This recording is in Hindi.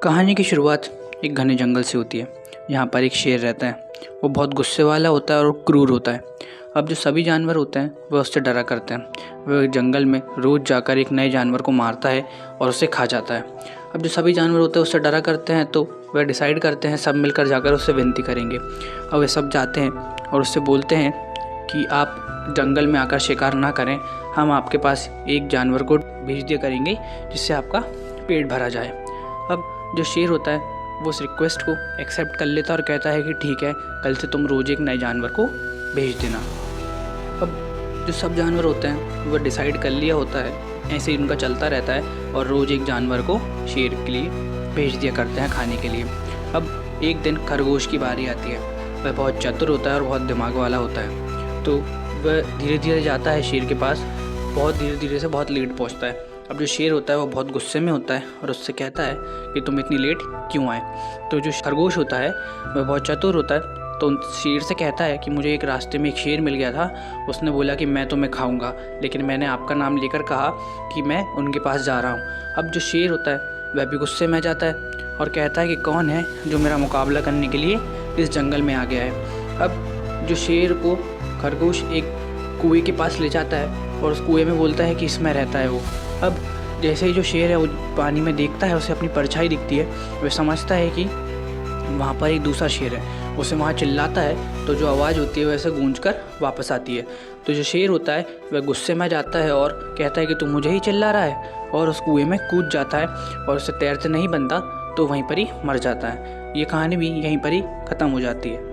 कहानी की शुरुआत एक घने जंगल से होती है। यहाँ पर एक शेर रहता है। वो बहुत गुस्से वाला होता है और क्रूर होता है। अब जो सभी जानवर होते हैं वह उससे डरा करते हैं। वह जंगल में रोज़ जाकर एक नए जानवर को मारता है और उसे खा जाता है। अब जो सभी जानवर होते हैं उससे डरा करते हैं, तो वह डिसाइड करते हैं सब मिलकर जाकर उससे विनती करेंगे। और वे सब जाते हैं और उससे बोलते हैं कि आप जंगल में आकर शिकार ना करें, हम आपके पास एक जानवर को भेज दिया करेंगे जिससे आपका पेट भरा जाए। अब जो शेर होता है वो उस रिक्वेस्ट को एक्सेप्ट कर लेता है और कहता है कि ठीक है, कल से तुम रोज़ एक नए जानवर को भेज देना। अब जो सब जानवर होते हैं वह डिसाइड कर लिया होता है, ऐसे ही उनका चलता रहता है और रोज़ एक जानवर को शेर के लिए भेज दिया करते हैं खाने के लिए। अब एक दिन खरगोश की बारी आती है। वह बहुत चतुर होता है और बहुत दिमाग वाला होता है, तो वह धीरे धीरे जाता है शेर के पास। बहुत धीरे धीरे से बहुत लेट पहुँचता है। अब जो शेर होता है वो बहुत गुस्से में होता है और उससे कहता है कि तुम इतनी लेट क्यों आए। तो जो खरगोश होता है वह बहुत चतुर होता है, तो शेर से कहता है कि मुझे एक रास्ते में एक शेर मिल गया था। उसने बोला कि मैं तुम्हें खाऊंगा, लेकिन मैंने आपका नाम लेकर कहा कि मैं उनके पास जा रहा हूँ। अब जो शेर होता है वह भी गुस्से में जाता है और कहता है कि कौन है जो मेरा मुकाबला करने के लिए इस जंगल में आ गया है। अब जो शेर को खरगोश एक कुएँ के पास ले जाता है और उस कुएँ में बोलता है कि इसमें रहता है वो। अब जैसे ही जो शेर है वो पानी में देखता है, उसे अपनी परछाई दिखती है। वह समझता है कि वहाँ पर एक दूसरा शेर है। उसे वहाँ चिल्लाता है तो जो आवाज़ होती है वैसे गूंज कर वापस आती है। तो जो शेर होता है वह गुस्से में जाता है और कहता है कि तू मुझे ही चिल्ला रहा है, और उस कुएँ में कूद जाता है और उसे तैरते नहीं बनता, तो वहीं पर ही मर जाता है। ये कहानी भी यहीं पर ही ख़त्म हो जाती है।